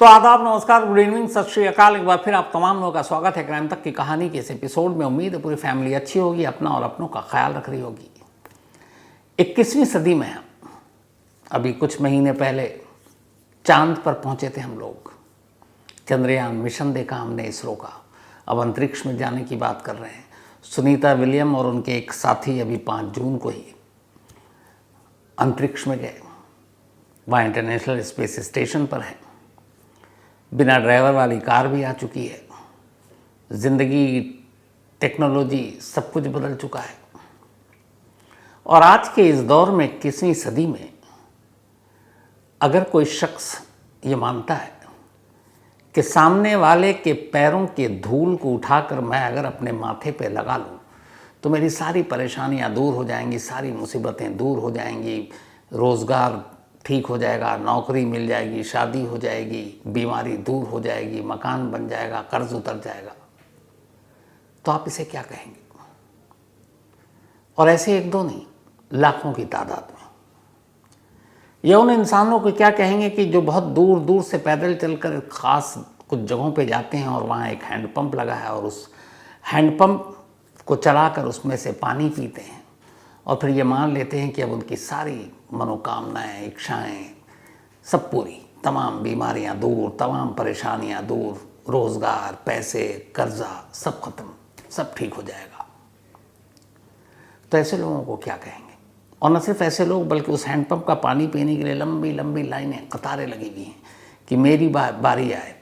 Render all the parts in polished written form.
तो आदाब, नमस्कार, गुड इवनिंग, सत श्री अकाल। एक बार फिर आप तमाम लोगों का स्वागत है क्राइम तक की कहानी के इस एपिसोड में। उम्मीद है पूरी फैमिली अच्छी होगी, अपना और अपनों का ख्याल रख रही होगी। 21वीं सदी में अभी कुछ महीने पहले चांद पर पहुंचे थे हम लोग। चंद्रयान मिशन देखा हमने इसरो का। अब अंतरिक्ष में जाने की बात कर रहे हैं। सुनीता विलियम और उनके एक साथी अभी 5 जून को ही अंतरिक्ष में गए। वहाँ इंटरनेशनल स्पेस स्टेशन पर है। बिना ड्राइवर वाली कार भी आ चुकी है। ज़िंदगी, टेक्नोलॉजी, सब कुछ बदल चुका है। और आज के इस दौर में 21वीं सदी में अगर कोई शख्स ये मानता है कि सामने वाले के पैरों के धूल को उठाकर मैं अगर अपने माथे पे लगा लूँ तो मेरी सारी परेशानियाँ दूर हो जाएंगी, सारी मुसीबतें दूर हो जाएंगी, रोज़गार ठीक हो जाएगा, नौकरी मिल जाएगी, शादी हो जाएगी, बीमारी दूर हो जाएगी, मकान बन जाएगा, कर्ज उतर जाएगा, तो आप इसे क्या कहेंगे? और ऐसे एक दो नहीं, लाखों की तादाद में। ये उन इंसानों को क्या कहेंगे कि जो बहुत दूर दूर से पैदल चलकर ख़ास कुछ जगहों पे जाते हैं और वहाँ एक हैंडपंप लगा है और उस हैंडपंप को चलाकर उसमें से पानी पीते हैं और फिर ये मान लेते हैं कि अब उनकी सारी मनोकामनाएं, इच्छाएं सब पूरी, तमाम बीमारियां दूर, तमाम परेशानियां दूर, रोज़गार, पैसे, कर्जा सब खत्म, सब ठीक हो जाएगा। तो ऐसे लोगों को क्या कहेंगे? और न सिर्फ ऐसे लोग बल्कि उस हैंडपंप का पानी पीने के लिए लंबी लंबी लाइनें, कतारें लगी हुई हैं कि मेरी बारी आए।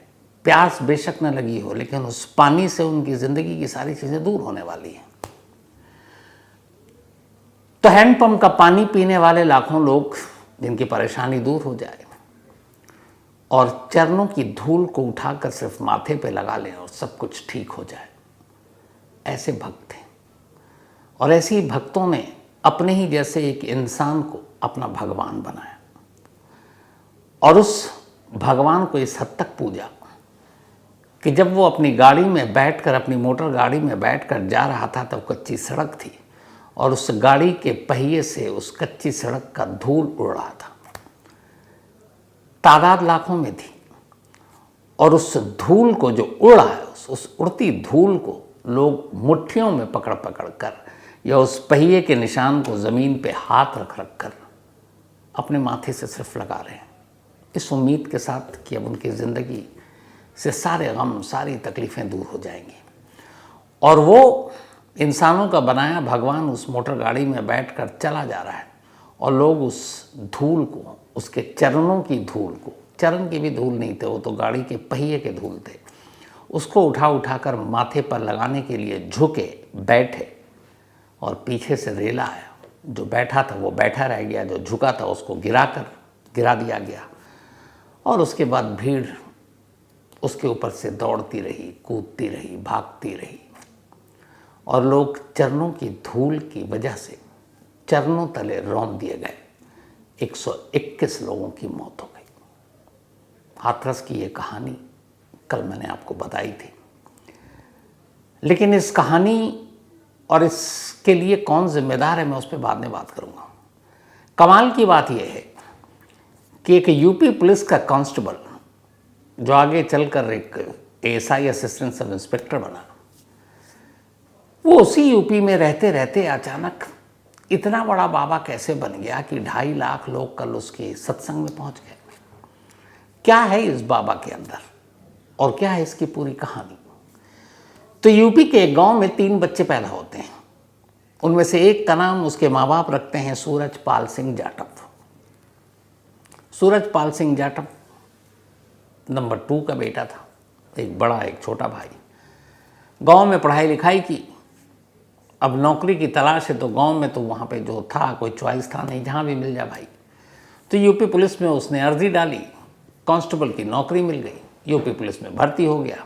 प्यास बेशक न लगी हो लेकिन उस पानी से उनकी ज़िंदगी की सारी चीज़ें दूर होने वाली हैं। तो हैंडपंप का पानी पीने वाले लाखों लोग जिनकी परेशानी दूर हो जाए और चरणों की धूल को उठाकर सिर्फ माथे पे लगा लें और सब कुछ ठीक हो जाए, ऐसे भक्त हैं। और ऐसे ही भक्तों ने अपने ही जैसे एक इंसान को अपना भगवान बनाया और उस भगवान को इस हद तक पूजा कि जब वो अपनी गाड़ी में बैठकर, अपनी मोटर गाड़ी में बैठकर जा रहा था तब कच्ची सड़क थी और उस गाड़ी के पहिए से उस कच्ची सड़क का धूल उड़ रहा था। तादाद लाखों में थी और उस धूल को जो उड़ रहा है, उस उड़ती धूल को लोग मुट्ठियों में पकड़ पकड़ कर या उस पहिए के निशान को ज़मीन पे हाथ रख रख कर अपने माथे से सिर्फ लगा रहे हैं, इस उम्मीद के साथ कि अब उनकी ज़िंदगी से सारे गम, सारी तकलीफ़ें दूर हो जाएंगी। और वो इंसानों का बनाया भगवान उस मोटर गाड़ी में बैठकर चला जा रहा है और लोग उस धूल को, उसके चरणों की धूल को, चरण की भी धूल नहीं थे, वो तो गाड़ी के पहिए के धूल थे, उसको उठा उठाकर माथे पर लगाने के लिए झुके, बैठे और पीछे से रेला आया। जो बैठा था वो बैठा रह गया, जो झुका था उसको गिरा दिया गया और उसके बाद भीड़ उसके ऊपर से दौड़ती रही, कूदती रही, भागती रही और लोग चरणों की धूल की वजह से चरणों तले रौंद दिए गए। 121 लोगों की मौत हो गई। हाथरस की ये कहानी कल मैंने आपको बताई थी, लेकिन इस कहानी और इसके लिए कौन जिम्मेदार है मैं उस पर बाद में बात करूँगा। कमाल की बात यह है कि एक यूपी पुलिस का कांस्टेबल जो आगे चलकर एक ASI असिस्टेंट सब इंस्पेक्टर बना, वो उसी यूपी में रहते रहते अचानक इतना बड़ा बाबा कैसे बन गया कि 2.5 लाख लोग कल उसके सत्संग में पहुंच गए। क्या है इस बाबा के अंदर और क्या है इसकी पूरी कहानी? तो यूपी के एक गांव में 3 बच्चे पैदा होते हैं। उनमें से एक का नाम उसके माँ बाप रखते हैं सूरजपाल सिंह जाटव। सूरजपाल सिंह जाटव नंबर 2 का बेटा था, एक बड़ा एक छोटा भाई। गांव में पढ़ाई लिखाई की, अब नौकरी की तलाश है तो गांव में तो वहाँ पे जो था कोई चॉइस था नहीं, जहाँ भी मिल जाए भाई। तो यूपी पुलिस में उसने अर्जी डाली, कांस्टेबल की नौकरी मिल गई, यूपी पुलिस में भर्ती हो गया।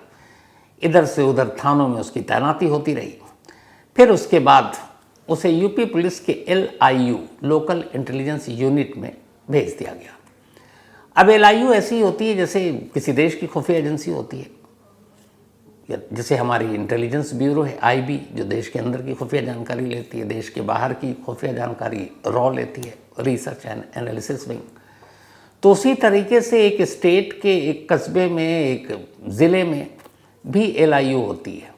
इधर से उधर थानों में उसकी तैनाती होती रही। फिर उसके बाद उसे यूपी पुलिस के LIU, लोकल इंटेलिजेंस यूनिट में भेज दिया गया। अब LIU ऐसी होती है जैसे किसी देश की खुफिया एजेंसी होती है, जैसे हमारी इंटेलिजेंस ब्यूरो है IB, जो देश के अंदर की खुफिया जानकारी लेती है, देश के बाहर की खुफिया जानकारी रॉ लेती है, रिसर्च एंड एनालिसिस विंग। तो उसी तरीके से एक स्टेट के एक कस्बे में, एक ज़िले में भी LIU होती है,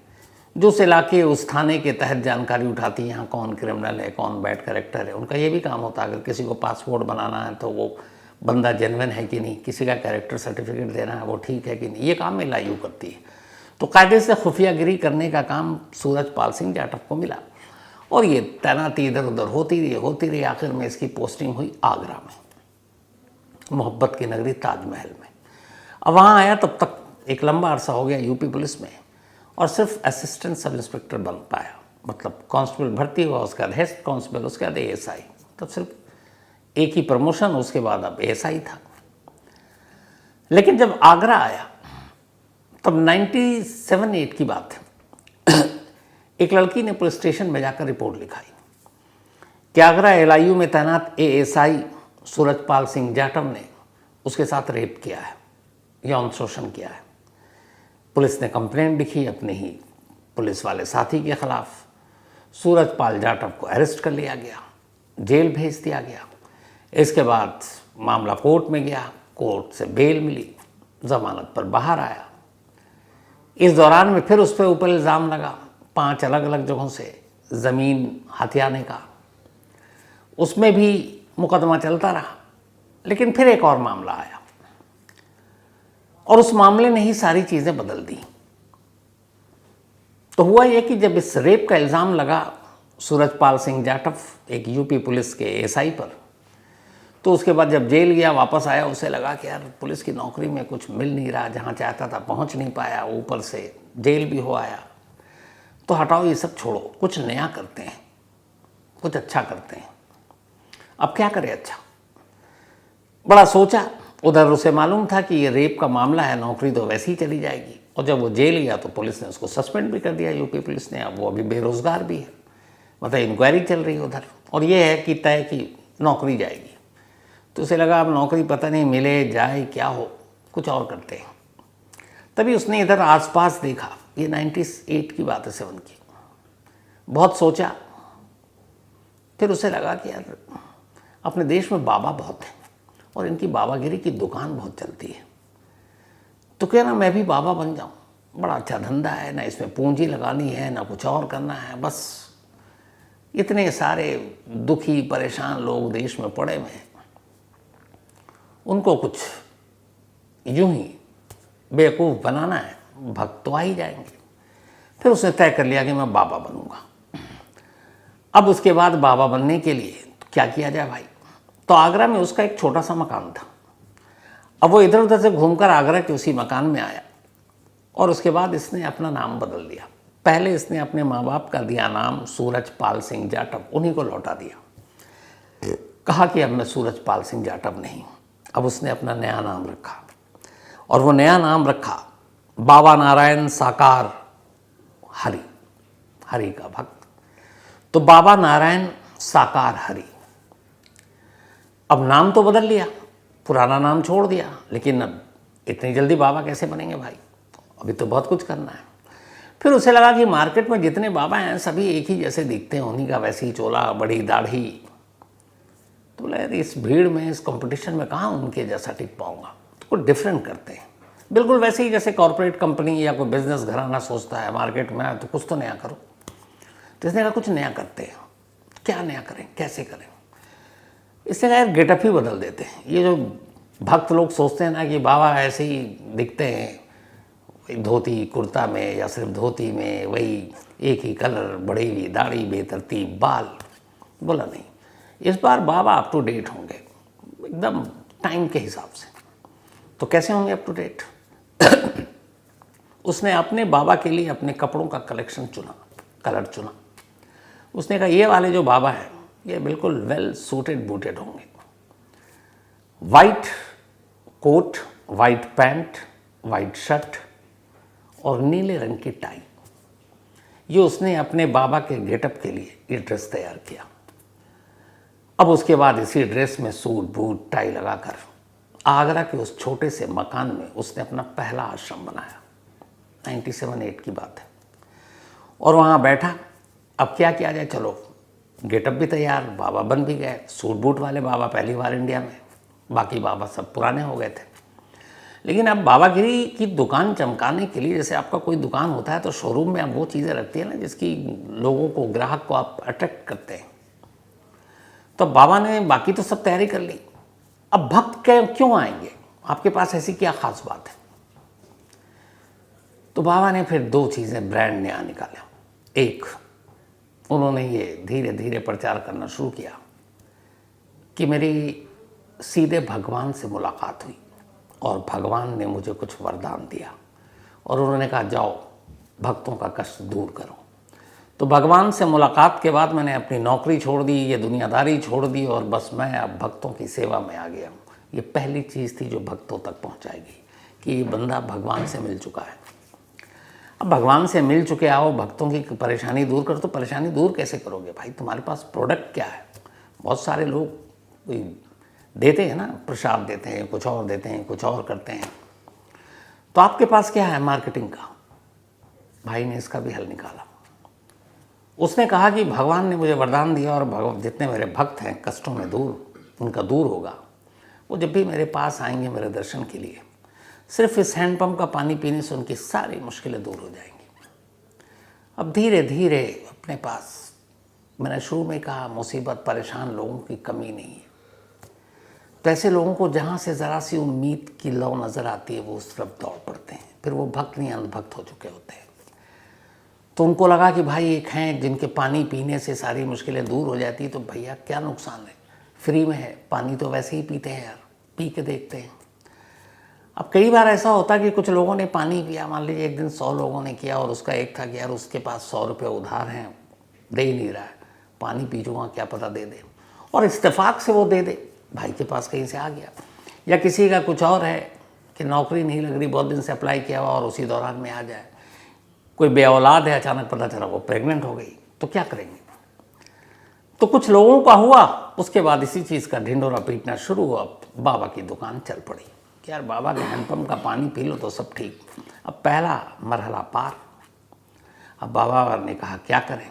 जो उस इलाके, उस थाने के तहत जानकारी उठाती है, यहाँ कौन क्रिमिनल है, कौन बैड कैरेक्टर है। उनका ये भी काम होता है, अगर किसी को पासपोर्ट बनाना है तो वो बंदा जेन्युइन है कि नहीं, किसी का कैरेक्टर सर्टिफिकेट देना है वो ठीक है कि नहीं, ये काम LIU करती है। तो कायदे से खुफियागिरी करने का काम सूरजपाल सिंह जाटव को मिला और ये तैनाती इधर उधर होती रही। आखिर में इसकी पोस्टिंग हुई आगरा में, मोहब्बत की नगरी ताजमहल में। अब वहाँ आया, तब तक एक लंबा अरसा हो गया यूपी पुलिस में, और सिर्फ असिस्टेंट सब इंस्पेक्टर बन पाया। मतलब कांस्टेबल भर्ती हुआ, उसके बाद हेड कांस्टेबल, उसके बाद ASI, तब सिर्फ एक ही प्रमोशन, उसके बाद अब ASI था। लेकिन जब आगरा आया तब 97-8 की बात है, एक लड़की ने पुलिस स्टेशन में जाकर रिपोर्ट लिखाई कि आगरा LIU में तैनात ASI सूरजपाल सिंह जाटव ने उसके साथ रेप किया है, यौन शोषण किया है। पुलिस ने कंप्लेंट लिखी अपने ही पुलिस वाले साथी के खिलाफ। सूरजपाल जाटव को अरेस्ट कर लिया गया, जेल भेज दिया गया। इसके बाद मामला कोर्ट में गया, कोर्ट से बेल मिली, जमानत पर बाहर आया। इस दौरान में फिर उस पर ऊपर इल्ज़ाम लगा 5 अलग अलग जगहों से ज़मीन हथियाने का, उसमें भी मुकदमा चलता रहा। लेकिन फिर एक और मामला आया और उस मामले ने ही सारी चीज़ें बदल दी। तो हुआ यह कि जब इस रेप का इल्ज़ाम लगा सूरजपाल सिंह जाटव, एक यूपी पुलिस के ASI पर, तो उसके बाद जब जेल गया, वापस आया, उसे लगा कि यार पुलिस की नौकरी में कुछ मिल नहीं रहा, जहाँ चाहता था पहुँच नहीं पाया, ऊपर से जेल भी हो आया। तो हटाओ ये सब, छोड़ो, कुछ नया करते हैं, कुछ अच्छा करते हैं। अब क्या करें अच्छा? बड़ा सोचा। उधर उसे मालूम था कि ये रेप का मामला है, नौकरी तो वैसे ही चली जाएगी। और जब वो जेल गया तो पुलिस ने उसको सस्पेंड भी कर दिया, यूपी पुलिस ने। अब वो अभी बेरोज़गार भी है, मतलब इंक्वायरी चल रही है उधर, और ये है कि तय कि नौकरी जाएगी। तो उसे लगा अब नौकरी पता नहीं मिले जाए क्या हो, कुछ और करते हैं। तभी उसने इधर आसपास देखा, ये 98 की बात है, 7 की। बहुत सोचा, फिर उसे लगा कि यार अपने देश में बाबा बहुत हैं और इनकी बाबागिरी की दुकान बहुत चलती है, तो क्या ना मैं भी बाबा बन जाऊं। बड़ा अच्छा धंधा है, ना इसमें पूंजी लगानी है, ना कुछ और करना है। बस इतने सारे दुखी परेशान लोग देश में पड़े हुए हैं, उनको कुछ यूं ही बेवकूफ़ बनाना है, भक्त तो आ ही जाएंगे। फिर उसने तय कर लिया कि मैं बाबा बनूंगा। अब उसके बाद बाबा बनने के लिए तो क्या किया जाए भाई? तो आगरा में उसका एक छोटा सा मकान था। अब वो इधर उधर से घूमकर आगरा के उसी मकान में आया और उसके बाद इसने अपना नाम बदल दिया। पहले इसने अपने माँ बाप का दिया नाम सूरजपाल सिंह जाटव, उन्हीं को लौटा दिया। कहा कि अब मैं सूरजपाल सिंह जाटव नहीं। अब उसने अपना नया नाम रखा और वो नया नाम रखा बाबा नारायण साकार हरि, हरि का भक्त। तो बाबा नारायण साकार हरि। अब नाम तो बदल लिया, पुराना नाम छोड़ दिया, लेकिन अब इतनी जल्दी बाबा कैसे बनेंगे भाई? अभी तो बहुत कुछ करना है। फिर उसे लगा कि मार्केट में जितने बाबा हैं सभी एक ही जैसे दिखते हैं, उन्हीं का वैसे ही चोला, बड़ी दाढ़ी। तो बोला यार इस भीड़ में, इस कंपटीशन में कहाँ उनके जैसा टिक पाऊंगा, तो कुछ डिफरेंट करते हैं। बिल्कुल वैसे ही जैसे कॉर्पोरेट कंपनी या कोई बिजनेस घराना सोचता है मार्केट में आए तो कुछ तो नया करो। तो इसने कहा कुछ नया करते हैं। क्या नया करें, कैसे करें? इसने कहा यार गेटअप ही बदल देते हैं। ये जो भक्त लोग सोचते हैं ना कि बाबा ऐसे ही दिखते हैं धोती कुर्ता में या सिर्फ धोती में, वही एक ही कलर, बड़ी हुई दाढ़ी, बेतरतीब बाल। बोला नहीं, इस बार बाबा अप टू डेट होंगे, एकदम टाइम के हिसाब से। तो कैसे होंगे अप टू डेट? उसने अपने बाबा के लिए अपने कपड़ों का कलेक्शन चुना, कलर चुना। उसने कहा ये वाले जो बाबा हैं ये बिल्कुल वेल सूटेड बूटेड होंगे। White coat, white pant, white shirt और नीले रंग की टाई। ये उसने अपने बाबा के गेटअप के लिए ये ड्रेस तैयार किया। अब उसके बाद इसी ड्रेस में सूट बूट टाई लगाकर आगरा के उस छोटे से मकान में उसने अपना पहला आश्रम बनाया। 97-8 की बात है। और वहाँ बैठा, अब क्या किया जाए? चलो गेटअप भी तैयार, बाबा बन भी गए, सूट बूट वाले बाबा पहली बार इंडिया में। बाकी बाबा सब पुराने हो गए थे। लेकिन अब बाबागिरी की दुकान चमकाने के लिए, जैसे आपका कोई दुकान होता है तो शोरूम में आप वो चीज़ें रखती है ना जिसकी लोगों को, ग्राहक को आप अट्रैक्ट करते हैं। तो बाबा ने बाकी तो सब तैयारी कर ली, अब भक्त क्यों आएंगे, आपके पास ऐसी क्या खास बात है। तो बाबा ने फिर 2 चीज़ें ब्रांड नया निकाला। एक, उन्होंने ये धीरे धीरे प्रचार करना शुरू किया कि मेरी सीधे भगवान से मुलाकात हुई और भगवान ने मुझे कुछ वरदान दिया और उन्होंने कहा जाओ भक्तों का कष्ट दूर करो। तो भगवान से मुलाकात के बाद मैंने अपनी नौकरी छोड़ दी, ये दुनियादारी छोड़ दी और बस मैं अब भक्तों की सेवा में आ गया हूँ। ये पहली चीज़ थी जो भक्तों तक पहुँचाएगी कि ये बंदा भगवान से मिल चुका है। अब भगवान से मिल चुके आओ, भक्तों की परेशानी दूर करो। तो परेशानी दूर कैसे करोगे भाई, तुम्हारे पास प्रोडक्ट क्या है। बहुत सारे लोग देते हैं ना, प्रसाद देते हैं, कुछ और देते हैं, कुछ और करते हैं। तो आपके पास क्या है मार्केटिंग का। भाई ने इसका भी हल निकाला। उसने कहा कि भगवान ने मुझे वरदान दिया और जितने मेरे भक्त हैं कष्टों में उनका दूर होगा। वो जब भी मेरे पास आएंगे मेरे दर्शन के लिए, सिर्फ इस हैंडपंप का पानी पीने से उनकी सारी मुश्किलें दूर हो जाएंगी। अब धीरे धीरे अपने पास, मैंने शुरू में कहा मुसीबत परेशान लोगों की कमी नहीं है। तो ऐसे लोगों को जहाँ से ज़रा सी उम्मीद की लौ नज़र आती है वो उस तरफ दौड़ पड़ते हैं। फिर वो भक्त नहीं अंधभक्त हो चुके होते हैं। तो उनको लगा कि भाई एक हैं जिनके पानी पीने से सारी मुश्किलें दूर हो जाती, तो भैया क्या नुकसान है, फ्री में है, पानी तो वैसे ही पीते हैं यार, पी के देखते हैं। अब कई बार ऐसा होता कि कुछ लोगों ने पानी पिया, मान लीजिए एक दिन 100 लोगों ने किया और उसका एक था कि यार उसके पास 100 रुपये उधार हैं, दे ही नहीं रहा है, पानी पीजूँगा क्या पता दे दे, और इत्तेफाक से वो दे दे, भाई के पास कहीं से आ गया। या किसी का कुछ और है कि नौकरी नहीं लग रही, बहुत दिन से अप्लाई किया हुआ और उसी दौरान में आ जाए। कोई बेऔलाद है, अचानक पता चला वो प्रेग्नेंट हो गई, तो क्या करेंगे। तो कुछ लोगों का हुआ, उसके बाद इसी चीज़ का ढिंढोरा पीटना शुरू हुआ। बाबा की दुकान चल पड़ी कि यार बाबा के हैंडपम्प का पानी पी लो तो सब ठीक। अब पहला मरहला पार। अब बाबा ने कहा क्या करें,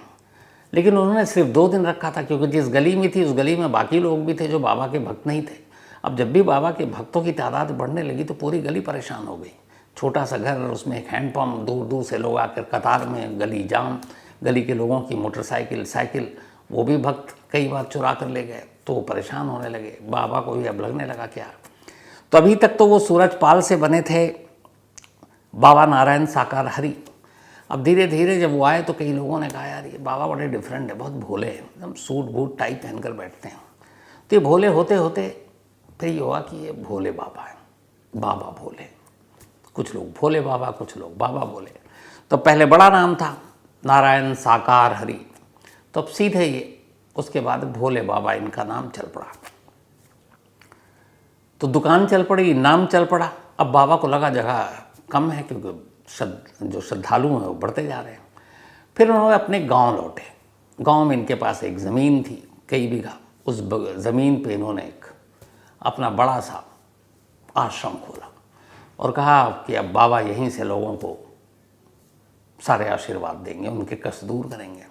लेकिन उन्होंने सिर्फ 2 दिन रखा था, क्योंकि जिस गली में थी उस गली में बाकी लोग भी थे जो बाबा के भक्त नहीं थे। अब जब भी बाबा के भक्तों की तादाद बढ़ने लगी तो पूरी गली परेशान हो गई। छोटा सा घर, उसमें एक हैंडपम्प, दूर दूर से लोग आकर कतार में, गली जाम, गली के लोगों की मोटरसाइकिल, साइकिल, वो भी भक्त कई बार चुरा कर ले गए। तो वो परेशान होने लगे। बाबा को भी अब लगने लगा क्या। तो अभी तक तो वो सूरजपाल से बने थे बाबा नारायण साकार हरि। अब धीरे धीरे जब वो आए तो कई लोगों ने कहा यार ये बाबा बड़े डिफरेंट है, बहुत भोले हैं, एकदम सूट बूट टाइप पहनकर बैठते हैं। तो ये भोले होते होते फिर ये हुआ कि ये भोले बाबा हैं, बाबा भोले। कुछ लोग भोले बाबा, कुछ लोग बाबा भोले। तो पहले बड़ा नाम था नारायण साकार हरि, तो अब सीधे ये उसके बाद भोले बाबा इनका नाम चल पड़ा। तो दुकान चल पड़ी, नाम चल पड़ा। अब बाबा को लगा जगह कम है क्योंकि जो श्रद्धालु हैं वो बढ़ते जा रहे हैं। फिर उन्होंने अपने गांव लौटे। गांव में इनके पास एक ज़मीन थी कई बीघा, उस ज़मीन पे इन्होंने एक अपना बड़ा सा आश्रम खोला और कहा कि अब बाबा यहीं से लोगों को सारे आशीर्वाद देंगे, उनके कष्ट दूर करेंगे।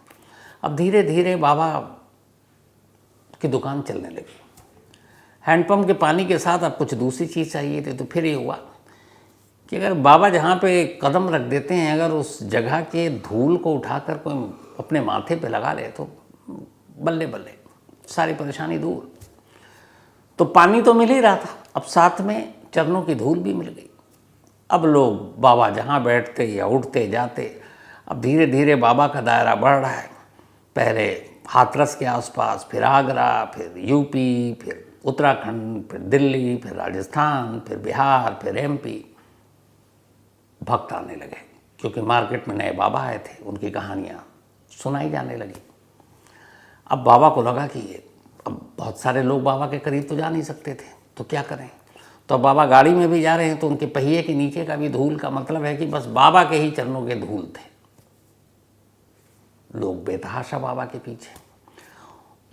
अब धीरे धीरे बाबा की दुकान चलने लगी। हैंडपम्प के पानी के साथ अब कुछ दूसरी चीज़ चाहिए थी। तो फिर ये हुआ कि अगर बाबा जहाँ पे कदम रख देते हैं, अगर उस जगह के धूल को उठाकर कोई अपने माथे पे लगा ले तो बल्ले बल्ले सारी परेशानी दूर। तो पानी तो मिल ही रहा था, अब साथ में चरणों की धूल भी मिल गई। अब लोग बाबा जहाँ बैठते या उठते जाते। अब धीरे धीरे बाबा का दायरा बढ़ रहा है। पहले हाथरस के आसपास, फिर आगरा, फिर यूपी, फिर उत्तराखंड, फिर दिल्ली, फिर राजस्थान, फिर बिहार, फिर एमपी। भक्त आने लगे क्योंकि मार्केट में नए बाबा आए थे, उनकी कहानियाँ सुनाई जाने लगी। अब बाबा को लगा कि ये अब बहुत सारे लोग बाबा के करीब तो जा नहीं सकते थे, तो क्या करें। तो अब बाबा गाड़ी में भी जा रहे हैं तो उनके पहिए के नीचे का भी धूल का मतलब है कि बस बाबा के ही चरणों के धूल थे। लोग बेतहाशा बाबा के पीछे।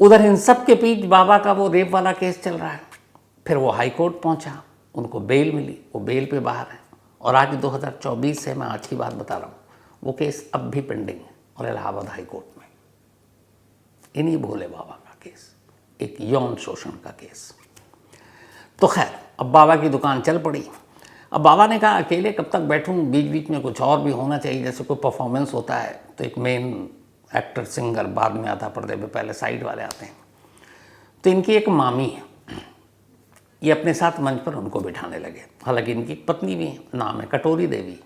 उधर इन सब के बीच बाबा का वो रेप वाला केस चल रहा है। फिर वो हाई कोर्ट पहुंचा, उनको बेल मिली, वो बेल पे बाहर है। और आज 2024 से, मैं आज की बात बता रहा हूँ, वो केस अब भी पेंडिंग है और इलाहाबाद हाई कोर्ट में। इन्हीं भोले बाबा का केस, एक यौन शोषण का केस। तो खैर अब बाबा की दुकान चल पड़ी। अब बाबा ने कहा अकेले कब तक बैठूं, बीच बीच में कुछ और भी होना चाहिए, जैसे कोई परफॉर्मेंस होता है तो एक मेन एक्टर सिंगर बाद में आता पर्दे पे, पहले साइड वाले आते हैं। तो इनकी एक मामी है, ये अपने साथ मंच पर उनको बिठाने लगे। हालांकि इनकी एक पत्नी भी है, नाम है कटोरी देवी,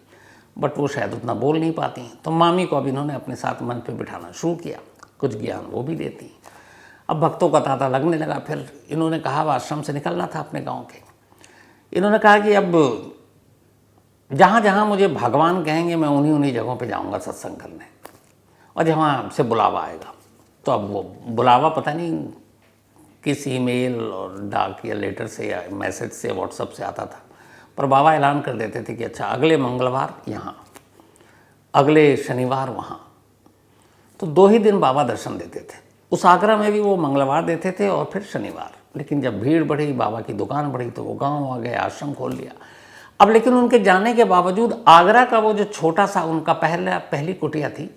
बट वो शायद उतना बोल नहीं पाती। तो मामी को अब इन्होंने अपने साथ मंच पर बिठाना शुरू किया, कुछ ज्ञान वो भी देती। अब भक्तों का तांता लगने लगा। फिर इन्होंने कहा आश्रम से निकलना था अपने गांव के। इन्होंने कहा कि अब जहाँ जहाँ मुझे भगवान कहेंगे मैं उन्हीं उन्हीं जगहों पे जाऊँगा सत्संग करने, और जहाँ से बुलावा आएगा। तो अब वो बुलावा पता नहीं किस ईमेल और डाक या लेटर से या मैसेज से व्हाट्सएप से आता था, पर बाबा ऐलान कर देते थे कि अच्छा अगले मंगलवार यहाँ, अगले शनिवार वहाँ। तो 2 ही दिन बाबा दर्शन देते थे। उस आगरा में भी वो मंगलवार देते थे और फिर शनिवार। लेकिन जब भीड़ बढ़ी, बाबा की दुकान बढ़ी, तो वो गांव आ गए, आश्रम खोल लिया। अब लेकिन उनके जाने के बावजूद आगरा का वो जो छोटा सा उनका पहली कुटिया थी,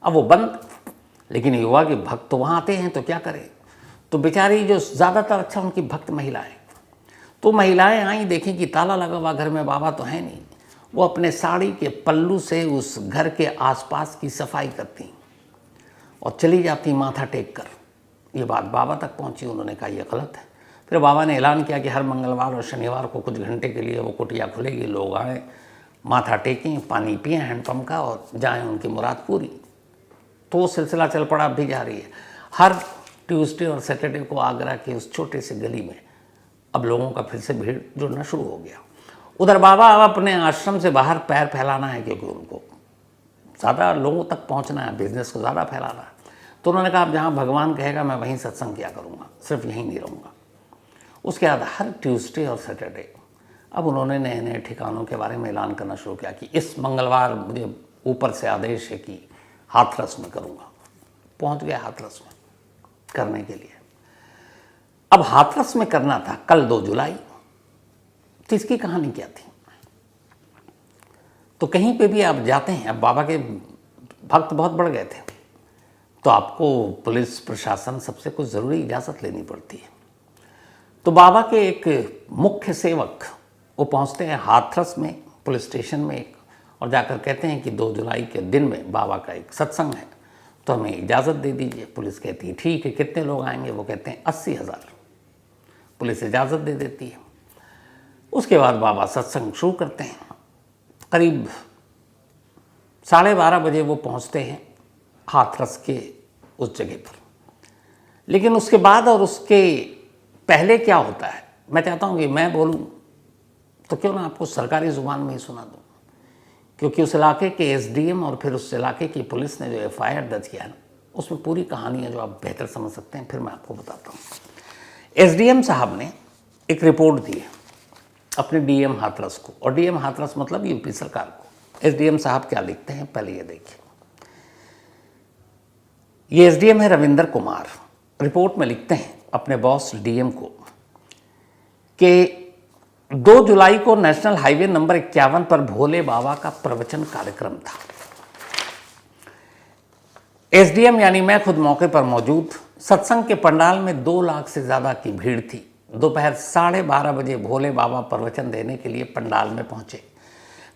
अब वो बंद। लेकिन युवा के भक्त तो वहाँ आते हैं, तो क्या करें। तो बेचारी जो ज़्यादातर अच्छा उनकी भक्त महिलाएं, तो महिलाएं आई, देखी कि ताला लगा हुआ घर में, बाबा तो है नहीं। वो अपने साड़ी के पल्लू से उस घर के आसपास की सफाई करती और चली जाती माथा टेक कर। ये बात बाबा तक पहुंची। उन्होंने कहा यह गलत है। फिर बाबा ने ऐलान किया कि हर मंगलवार और शनिवार को कुछ घंटे के लिए वो कुटिया खुलेगी, लोग आए, माथा टेकें, पानी पिएं हैंडपम्प का और जाएं, उनकी मुराद पूरी। तो वो सिलसिला चल पड़ा, अब भी जारी है। हर ट्यूसडे और सैटरडे को आगरा के उस छोटे से गली में अब लोगों का फिर से भीड़ जुड़ना शुरू हो गया। उधर बाबा अब अपने आश्रम से बाहर पैर फैलाना है, क्योंकि उनको ज़्यादा लोगों तक पहुंचना है, बिजनेस को ज़्यादा फैलाना है। तो उन्होंने कहा अब जहाँ भगवान कहेगा मैं वहीं सत्संग किया करूँगा, सिर्फ यहीं नहीं रहूँगा। उसके बाद हर ट्यूसडे और सैटरडे अब उन्होंने नए नए ठिकानों के बारे में ऐलान करना शुरू किया कि इस मंगलवार मुझे ऊपर से आदेश है कि हाथरस में करूँगा। पहुँच गया हाथरस में करने के लिए। अब हाथरस में करना था कल 2 जुलाई। तो इसकी कहानी क्या थी। तो कहीं पे भी आप जाते हैं, अब बाबा के भक्त बहुत बढ़ गए थे, तो आपको पुलिस प्रशासन सबसे कुछ ज़रूरी इजाज़त लेनी पड़ती है। तो बाबा के एक मुख्य सेवक वो पहुंचते हैं हाथरस में पुलिस स्टेशन में और जाकर कहते हैं कि 2 जुलाई के दिन में बाबा का एक सत्संग है, तो हमें इजाज़त दे दीजिए। पुलिस कहती है ठीक है, कितने लोग आएंगे। वो कहते हैं 80,000। पुलिस इजाज़त दे देती है। उसके बाद बाबा सत्संग शुरू करते हैं। करीब 12:30 बजे वो पहुंचते हैं हाथरस के उस जगह पर। लेकिन उसके बाद और उसके पहले क्या होता है, मैं चाहता हूँ कि मैं बोलूँ तो क्यों ना आपको सरकारी ज़ुबान में ही सुना दूँ, क्योंकि उस इलाके के एसडीएम और फिर उस इलाके की पुलिस ने जो एफआईआर दर्ज किया है, उसमें पूरी कहानी है जो आप बेहतर समझ सकते हैं। फिर मैं आपको बताता हूँ। एसडीएम साहब ने एक रिपोर्ट दी है अपने डीएम हाथरस को, और डीएम हाथरस मतलब यूपी सरकार को। एसडीएम साहब क्या लिखते हैं पहले ये देखिए। ये एसडीएम है रविंदर कुमार। रिपोर्ट में लिखते हैं अपने बॉस डीएम को कि 2 जुलाई को नेशनल हाईवे नंबर 51 पर भोले बाबा का प्रवचन कार्यक्रम था। एसडीएम यानी मैं खुद मौके पर मौजूद। सत्संग के पंडाल में 2 लाख से ज़्यादा की भीड़ थी। दोपहर 12:30 बजे भोले बाबा प्रवचन देने के लिए पंडाल में पहुंचे।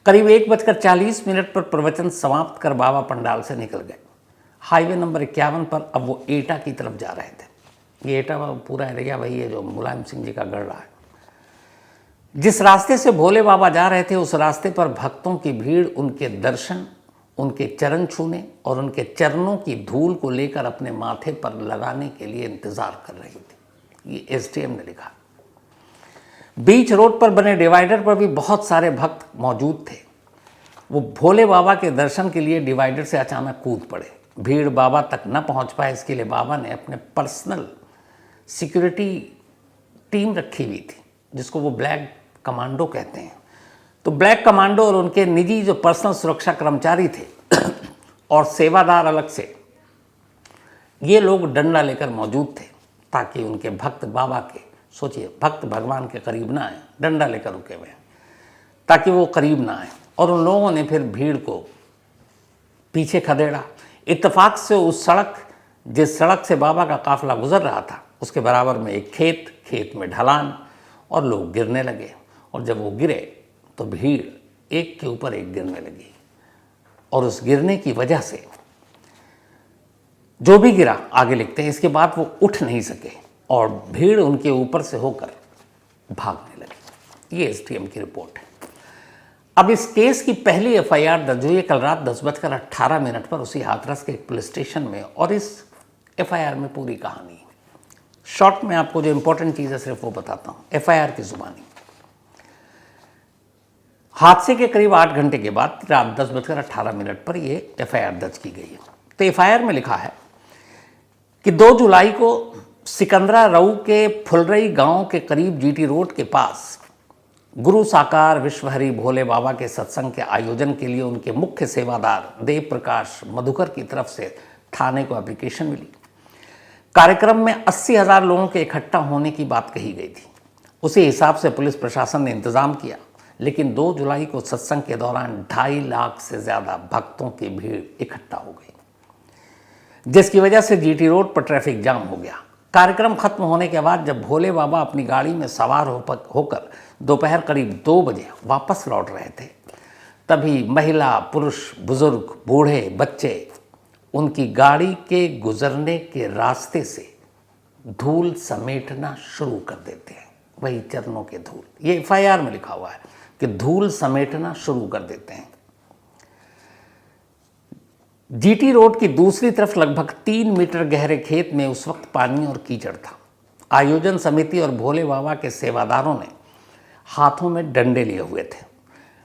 करीब 1:40 पर प्रवचन समाप्त कर बाबा पंडाल से निकल गए। हाईवे नंबर 51 पर अब वो एटा की तरफ जा रहे थे। ये एटा पूरा एरिया वही है जो मुलायम सिंह जी का गढ़ रहा है। जिस रास्ते से भोले बाबा जा रहे थे उस रास्ते पर भक्तों की भीड़ उनके दर्शन, उनके चरण छूने और उनके चरणों की धूल को लेकर अपने माथे पर लगाने के लिए इंतजार कर रही थी। ये एसडीएम ने लिखा। बीच रोड पर बने डिवाइडर पर भी बहुत सारे भक्त मौजूद थे। वो भोले बाबा के दर्शन के लिए डिवाइडर से अचानक कूद पड़े। भीड़ बाबा तक न पहुंच पाए, इसके लिए बाबा ने अपने पर्सनल सिक्योरिटी टीम रखी हुई थी, जिसको वो ब्लैक कमांडो कहते हैं। तो ब्लैक कमांडो और उनके निजी जो पर्सनल सुरक्षा कर्मचारी थे और सेवादार अलग से, ये लोग डंडा लेकर मौजूद थे ताकि उनके भक्त बाबा के, सोचिए भक्त भगवान के करीब ना आए, डंडा लेकर रुके हुए ताकि वो करीब ना आए। और उन लोगों ने फिर भीड़ को पीछे खदेड़ा। इत्तेफाक से उस सड़क, जिस सड़क से बाबा का काफिला गुजर रहा था, उसके बराबर में एक खेत में ढलान, और लोग गिरने लगे, और जब वो गिरे तो भीड़ एक के ऊपर एक गिरने लगी, और उस गिरने की वजह से जो भी गिरा, आगे लिखते हैं, इसके बाद वो उठ नहीं सके और भीड़ उनके ऊपर से होकर भागने लगी। ये एसटीएम की रिपोर्ट है। अब इस केस की पहली एफआईआर दर्ज हुई है कल रात 10:18 पर उसी हाथरस के एक पुलिस स्टेशन में, और इस एफआईआर में पूरी कहानी शॉर्ट में आपको जो इंपॉर्टेंट चीज़ है सिर्फ वो बताता हूँ। एफआईआर की जुबानी, हादसे के करीब 8 घंटे के बाद रात 10:18 पर ये एफआईआर दर्ज की गई है। तो एफआईआर में लिखा है कि 2 जुलाई को सिकंदरा रऊ के फुलरई गांव के करीब जीटी रोड के पास गुरु साकार विश्वहरि भोले बाबा के सत्संग के आयोजन के लिए उनके मुख्य सेवादार देव प्रकाश मधुकर की तरफ से थाने को एप्लीकेशन मिली। कार्यक्रम में 80,000 लोगों के इकट्ठा होने की बात कही गई थी। उसी हिसाब से पुलिस प्रशासन ने इंतजाम किया, लेकिन 2 जुलाई को सत्संग के दौरान 2.5 लाख से ज़्यादा भक्तों की भीड़ इकट्ठा हो गई, जिसकी वजह से जीटी रोड पर ट्रैफिक जाम हो गया। कार्यक्रम खत्म होने के बाद जब भोले बाबा अपनी गाड़ी में सवार होकर दोपहर करीब 2 बजे वापस लौट रहे थे, तभी महिला, पुरुष, बुजुर्ग, बूढ़े, बच्चे उनकी गाड़ी के गुजरने के रास्ते से धूल समेटना शुरू कर देते हैं। वही चरणों के धूल, ये एफआईआर में लिखा हुआ है कि धूल समेटना शुरू कर देते हैं। जीटी रोड की दूसरी तरफ लगभग 3 मीटर गहरे खेत में उस वक्त पानी और कीचड़ था। आयोजन समिति और भोले बाबा के सेवादारों ने हाथों में डंडे लिए हुए थे।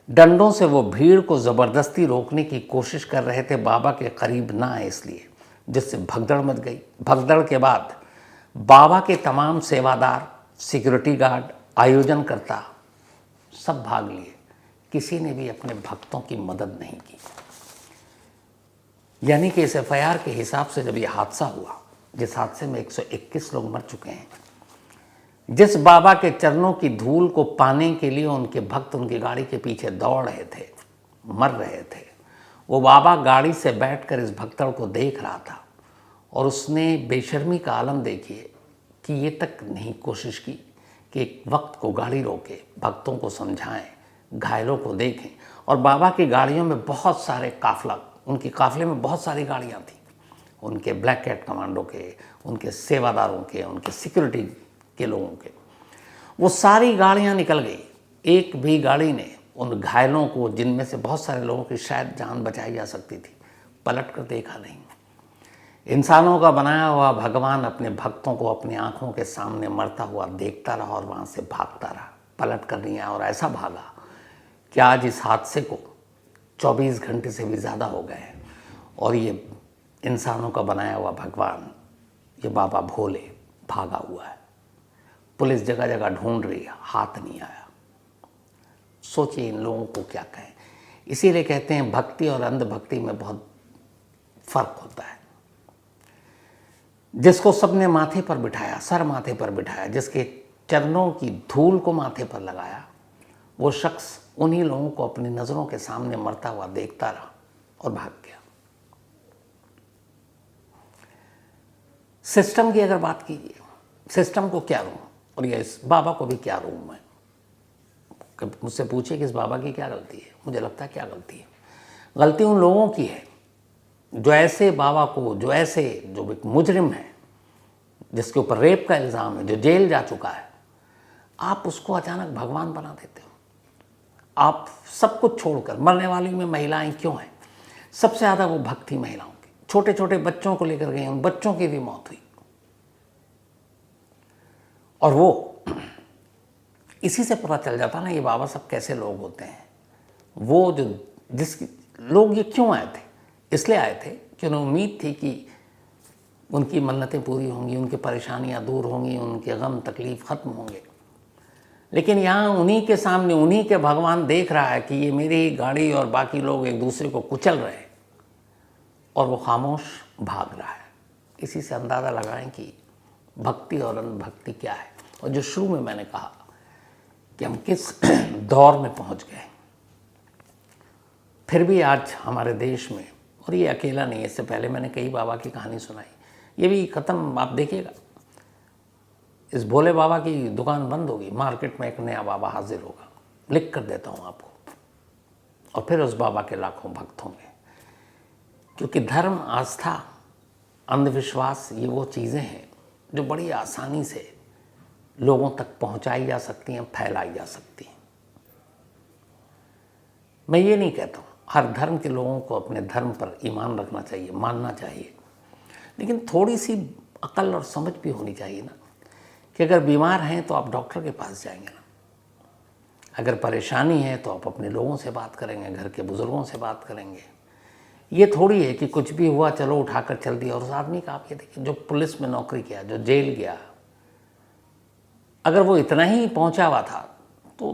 डंडों से वो भीड़ को ज़बरदस्ती रोकने की कोशिश कर रहे थे, बाबा के करीब ना आए इसलिए, जिससे भगदड़ मच गई। भगदड़ के बाद बाबा के तमाम सेवादार, सिक्योरिटी गार्ड, आयोजनकर्ता सब भाग लिए। किसी ने भी अपने भक्तों की मदद नहीं की। यानी कि इस एफआईआर के हिसाब से जब ये हादसा हुआ, जिस हादसे में 121 लोग मर चुके हैं, जिस बाबा के चरणों की धूल को पाने के लिए उनके भक्त उनकी गाड़ी के पीछे दौड़ रहे थे, मर रहे थे, वो बाबा गाड़ी से बैठकर इस भक्तड़ को देख रहा था, और उसने बेशर्मी का आलम देखिए कि ये तक नहीं कोशिश की कि एक वक्त को गाड़ी रोके, भक्तों को समझाएं, घायलों को देखें। और बाबा की गाड़ियों में बहुत सारे काफला, उनके काफले में बहुत सारी गाड़ियाँ थी, उनके ब्लैक कैट कमांडो के, उनके सेवादारों के, उनके सिक्योरिटी के लोगों के, वो सारी गाड़ियां निकल गई। एक भी गाड़ी ने उन घायलों को, जिनमें से बहुत सारे लोगों की शायद जान बचाई जा सकती थी, पलट कर देखा नहीं। इंसानों का बनाया हुआ भगवान अपने भक्तों को अपनी आंखों के सामने मरता हुआ देखता रहा और वहाँ से भागता रहा, पलट कर नहीं आया। और ऐसा भागा कि आज इस हादसे को 24 घंटे से भी ज़्यादा हो गए हैं, और ये इंसानों का बनाया हुआ भगवान, ये बाबा भोले, भागा हुआ है। पुलिस जगह जगह ढूंढ रही है, हाथ नहीं आया। सोचिए इन लोगों को क्या कहें। इसीलिए कहते हैं भक्ति और अंधभक्ति में बहुत फर्क होता है। जिसको सबने माथे पर बिठाया, सर माथे पर बिठाया, जिसके चरणों की धूल को माथे पर लगाया, वो शख्स उन्हीं लोगों को अपनी नज़रों के सामने मरता हुआ देखता रहा और भाग गया। सिस्टम की अगर बात कीजिए, सिस्टम को क्या रूम, और ये इस बाबा को भी क्या रूम है। मुझसे पूछिए कि इस बाबा की क्या गलती है, मुझे लगता है क्या गलती है। गलती उन लोगों की है जो ऐसे बाबा को, जो एक मुजरिम है, जिसके ऊपर रेप का इल्ज़ाम है, जो जेल जा चुका है, आप उसको अचानक भगवान बना देते हो। आप सब कुछ छोड़कर, मरने वाली में महिलाएं क्यों हैं? सबसे ज़्यादा वो भक्ति महिलाओं की, छोटे छोटे बच्चों को लेकर गए, उन बच्चों की भी मौत हुई। और वो इसी से पता चल जाता ना ये बाबा सब कैसे लोग होते हैं। वो जो लोग ये क्यों आए थे, इसलिए आए थे कि उन्हें उम्मीद थी कि उनकी मन्नतें पूरी होंगी, उनकी परेशानियां दूर होंगी, उनके गम तकलीफ ख़त्म होंगे। लेकिन यहाँ उन्हीं के सामने उन्हीं के भगवान देख रहा है कि ये मेरी गाड़ी और बाकी लोग एक दूसरे को कुचल रहे हैं, और वो खामोश भाग रहा है। इसी से अंदाज़ा लगाएं कि भक्ति और अंधभक्ति क्या है। और जो शुरू में मैंने कहा कि हम किस दौर में पहुंच गए, फिर भी आज हमारे देश में, और ये अकेला नहीं, इससे पहले मैंने कई बाबा की कहानी सुनाई, ये भी ख़त्म। आप देखिएगा इस भोले बाबा की दुकान बंद होगी, मार्केट में एक नया बाबा हाजिर होगा, लिख कर देता हूँ आपको। और फिर उस बाबा के लाखों भक्त होंगे, क्योंकि धर्म, आस्था, अंधविश्वास ये वो चीज़ें हैं जो बड़ी आसानी से लोगों तक पहुंचाई जा सकती हैं, फैलाई जा सकती हैं। मैं ये नहीं कहता हूँ हर धर्म के लोगों को अपने धर्म पर ईमान रखना चाहिए, मानना चाहिए, लेकिन थोड़ी सी अकल और समझ भी होनी चाहिए ना, कि अगर बीमार हैं तो आप डॉक्टर के पास जाएंगे ना, अगर परेशानी है तो आप अपने लोगों से बात करेंगे, घर के बुजुर्गों से बात करेंगे। ये थोड़ी है कि कुछ भी हुआ चलो उठाकर चल दिया। और उस आदमी का आप ये देखिए, जो पुलिस में नौकरी किया, जो जेल गया, अगर वो इतना ही पहुंचा हुआ था तो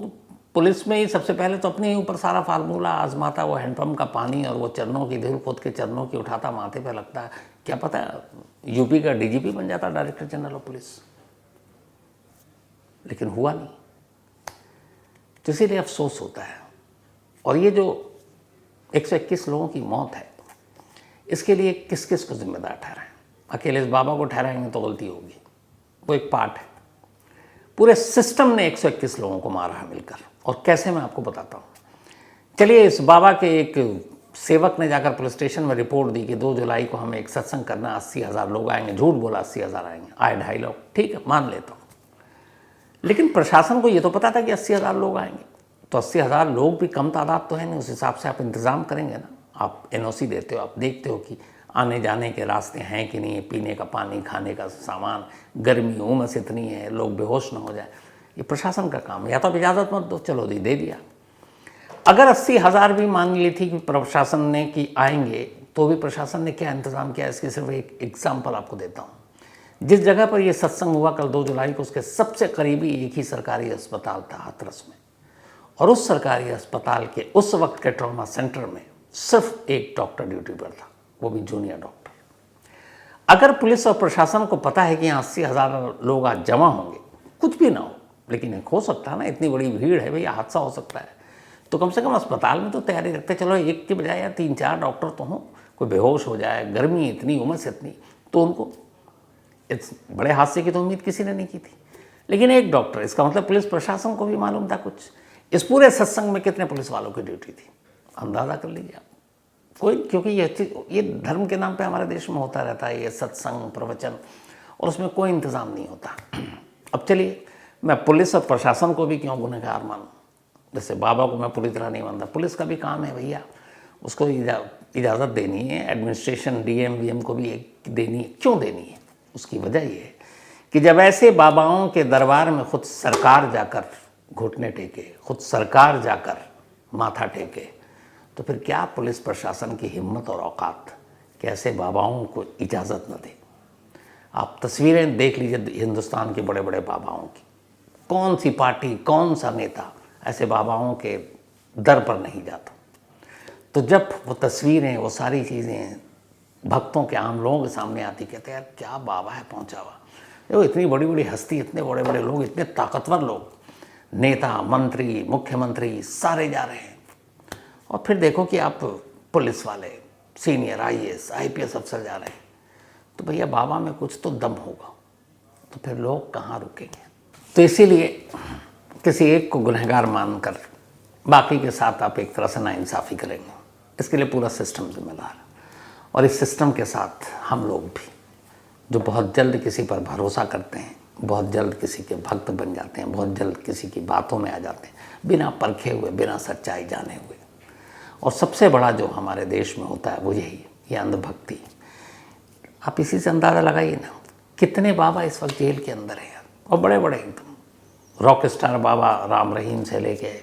पुलिस में ही सबसे पहले तो अपने ही ऊपर सारा फार्मूला आजमाता, वो हैंडपम्प का पानी और वो चरणों की धूल, खुद के चरणों की उठाता, माथे पे लगता है, क्या पता यूपी का डीजीपी बन जाता, डायरेक्टर जनरल ऑफ पुलिस। लेकिन हुआ नहीं, तो इसीलिए अफसोस होता है। और ये जो 121 लोगों की मौत है, इसके लिए किस किस को जिम्मेदार ठहराएं? अकेले इस बाबा को ठहराएंगे तो गलती होगी, वो एक पार्ट है। पूरे सिस्टम ने 121 लोगों को मारा है मिलकर। और कैसे, मैं आपको बताता हूँ। चलिए, इस बाबा के एक सेवक ने जाकर पुलिस स्टेशन में रिपोर्ट दी कि 2 जुलाई को हमें एक सत्संग करना, 80,000 लोग आएंगे। झूठ बोला, 80,000 आएंगे, आए 2.5 लाख। ठीक है, मान लेता हूँ। लेकिन प्रशासन को ये तो पता था कि 80,000 लोग आएंगे, तो 80,000 लोग भी कम तादाद तो है नहीं, उस हिसाब से आप इंतज़ाम करेंगे ना। आप एनओसी देते हो, आप देखते हो कि आने जाने के रास्ते हैं कि नहीं, पीने का पानी, खाने का सामान, गर्मी, उमस इतनी है, लोग बेहोश ना हो जाए। ये प्रशासन का काम है। या तो आप इजाज़त मत दो, चलो दे दिया। अगर 80,000 भी मान ली थी कि प्रशासन ने कि आएंगे, तो भी प्रशासन ने क्या इंतज़ाम किया, इसकी सिर्फ एक एग्जाम्पल आपको देता हूँ। जिस जगह पर यह सत्संग हुआ कल 2 जुलाई को, उसके सबसे करीबी एक ही सरकारी अस्पताल था, हाथरस में। और उस सरकारी अस्पताल के उस वक्त के ट्रॉमा सेंटर में सिर्फ एक डॉक्टर ड्यूटी पर था, वो भी जूनियर डॉक्टर। अगर पुलिस और प्रशासन को पता है कि यहाँ 80,000 लोग आज जमा होंगे, कुछ भी ना हो, लेकिन एक हो सकता है ना, इतनी बड़ी भीड़ है भैया, हादसा हो सकता है, तो कम से कम अस्पताल में तो तैयारी रखते। चलो एक के बजाय या 3-4 डॉक्टर तो हों, कोई बेहोश हो जाए, गर्मी इतनी, उमस इतनी, तो उनको इस बड़े हादसे की तो उम्मीद किसी ने नहीं की थी। लेकिन एक डॉक्टर, इसका मतलब पुलिस प्रशासन को भी मालूम था कुछ। इस पूरे सत्संग में कितने पुलिस वालों की ड्यूटी थी, अंदाज़ा कर लीजिए आप। कोई, क्योंकि ये धर्म के नाम पे हमारे देश में होता रहता है, ये सत्संग, प्रवचन, और उसमें कोई इंतज़ाम नहीं होता। अब चलिए, मैं पुलिस और प्रशासन को भी क्यों गुनहगार मानूं? जैसे बाबा को मैं पूरी तरह नहीं मानता, पुलिस का भी काम है भैया, उसको इजाज़त देनी है, एडमिनिस्ट्रेशन, डीएम वीएम को भी देनी है। क्यों देनी है? उसकी वजह ये है कि जब ऐसे बाबाओं के दरबार में खुद सरकार जाकर घुटने टेके, खुद सरकार जाकर माथा टेके, तो फिर क्या पुलिस प्रशासन की हिम्मत और औकात कि ऐसे बाबाओं को इजाज़त न दे। आप तस्वीरें देख लीजिए हिंदुस्तान के बड़े बड़े बाबाओं की, कौन सी पार्टी, कौन सा नेता ऐसे बाबाओं के दर पर नहीं जाता। तो जब वो तस्वीरें, वो सारी चीज़ें भक्तों के, आम लोगों के सामने आती, कहते हैं यार क्या बाबा है पहुंचा हुआ। देखो, इतनी बड़ी बड़ी हस्ती, इतने बड़े बड़े लोग, इतने ताकतवर लोग, नेता, मंत्री, मुख्यमंत्री, सारे जा रहे हैं। और फिर देखो कि आप पुलिस वाले, सीनियर आईएएस, आईपीएस अफसर जा रहे हैं, तो भैया बाबा में कुछ तो दम होगा, तो फिर लोग कहाँ रुकेंगे। तो इसीलिए किसी एक को गुनहगार मानकर बाकी के साथ आप एक तरह से नाइंसाफ़ी करेंगे, इसके लिए पूरा सिस्टम जिम्मेदार है। और इस सिस्टम के साथ हम लोग भी, जो बहुत जल्द किसी पर भरोसा करते हैं, बहुत जल्द किसी के भक्त बन जाते हैं, बहुत जल्द किसी की बातों में आ जाते हैं, बिना परखे हुए, बिना सच्चाई जाने हुए। और सबसे बड़ा जो हमारे देश में होता है वो यही है, ये अंधभक्ति। आप इसी से अंदाज़ा लगाइए ना, कितने बाबा इस वक्त जेल के अंदर हैं, और बड़े बड़े एकदम रॉक स्टार बाबा, राम रहीम से लेके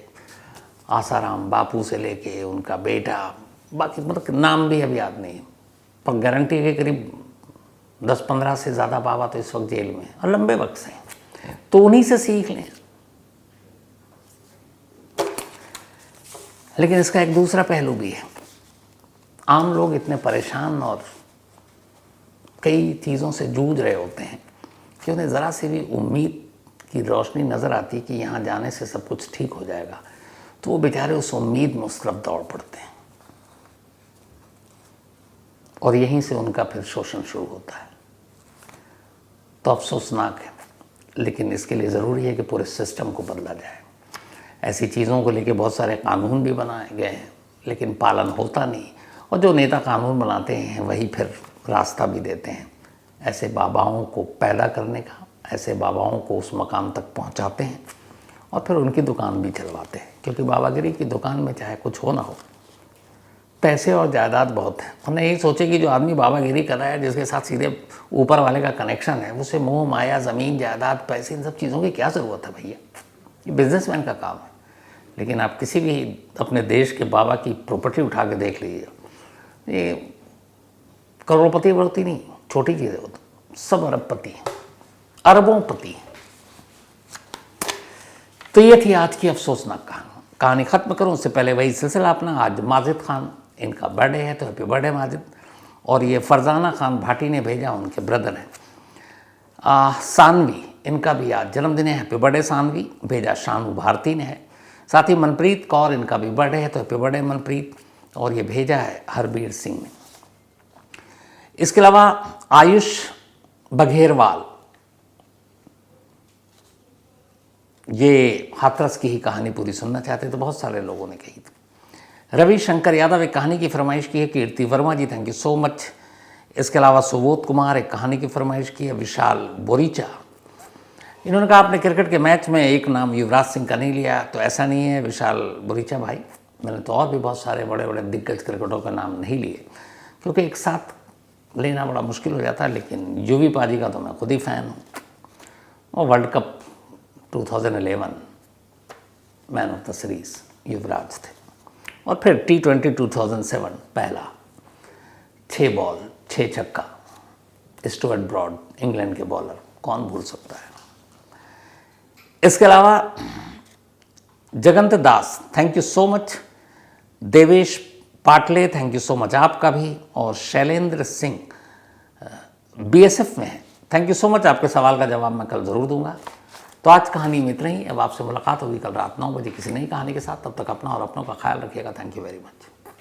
आसाराम बापू से लेके उनका बेटा, बाकी मतलब नाम भी अभी याद नहीं, पर गारंटी के करीब 10-15 से ज़्यादा बाबा तो इस वक्त जेल में और लंबे वक्त से। तो उन्हीं से सीख लें। लेकिन इसका एक दूसरा पहलू भी है। आम लोग इतने परेशान और कई चीज़ों से जूझ रहे होते हैं कि उन्हें ज़रा से भी उम्मीद की रोशनी नज़र आती कि यहाँ जाने से सब कुछ ठीक हो जाएगा, तो वो बेचारे उस उम्मीद में उस तरफ दौड़ पड़ते हैं, और यहीं से उनका फिर शोषण शुरू होता है। तो अफसोसनाक है। लेकिन इसके लिए ज़रूरी है कि पूरे सिस्टम को बदला जाए। ऐसी चीज़ों को लेके बहुत सारे कानून भी बनाए गए हैं, लेकिन पालन होता नहीं, और जो नेता कानून बनाते हैं वही फिर रास्ता भी देते हैं। ऐसे बाबाओं को पैदा करने का, ऐसे बाबाओं को उस मकाम तक पहुंचाते हैं और फिर उनकी दुकान भी चलवाते हैं, क्योंकि बाबागिरी की दुकान में चाहे कुछ हो ना हो, पैसे और जायदाद बहुत है। हमने यही सोचे कि जो आदमी बाबागिरी कर रहा है, जिसके साथ सीधे ऊपर वाले का कनेक्शन है, उसे मोह माया, ज़मीन जायदाद, पैसे, इन सब चीज़ों की क्या ज़रूरत है भैया? ये बिजनेसमैन का काम है। लेकिन आप किसी भी अपने देश के बाबा की प्रॉपर्टी उठा के देख लीजिए, ये करोड़पति वृत्ति नहीं, छोटी चीज़ है वो तो, सब अरबपति हैं, अरबों पति हैं। तो ये थी आज की अफसोसनाक कहानी। ख़त्म करूँ उससे पहले वही सिलसिला अपना। आज माजिद खान, इनका बर्थडे है, तो हैप्पी बर्थडे माजिद। और ये फरजाना खान भाटी ने भेजा, उनके ब्रदर हैं। सानवी, इनका भी आज जन्मदिन है, हैप्पी बर्थडे सानवी, भेजा शानू भारती ने है। साथ ही मनप्रीत कौर, इनका भी बर्थडे है, तो हैप्पी बर्थडे मनप्रीत, और ये भेजा है हरबीर सिंह ने। इसके अलावा आयुष बघेरवाल, ये हाथरस की ही कहानी पूरी सुनना चाहते तो बहुत सारे लोगों ने कही थी। रविशंकर यादव एक कहानी की फरमाइश की है। कीर्ति वर्मा जी, थैंक यू सो मच। इसके अलावा सुबोध कुमार एक कहानी की फरमाइश की है। विशाल बोरीचा, इन्होंने कहा आपने क्रिकेट के मैच में एक नाम युवराज सिंह का नहीं लिया, तो ऐसा नहीं है विशाल बोरीचा भाई, मैंने तो और भी बहुत सारे बड़े बड़े दिग्गज क्रिकेटरों का नाम नहीं लिए, क्योंकि एक साथ लेना बड़ा मुश्किल हो जाता है। लेकिन यूवी पाजी का तो मैं खुद ही फ़ैन हूँ, और world cup 2011 man of the series Yuvraj थे, और फिर T20 2007 पहला 6 बॉल 6 छक्का, स्टुअर्ट ब्रॉड इंग्लैंड के बॉलर, कौन भूल सकता है। इसके अलावा Jagant Das, thank you so much. Devesh Patle, thank you so much आपका भी। और शैलेंद्र सिंह BSF में है, थैंक यू सो मच। आपके सवाल का जवाब मैं कल ज़रूर दूंगा। तो आज कहानी में इतना ही। अब आपसे मुलाकात होगी कल रात 9 बजे किसी नई कहानी के साथ। तब तक अपना और अपनों का ख्याल रखिएगा। Thank you very much.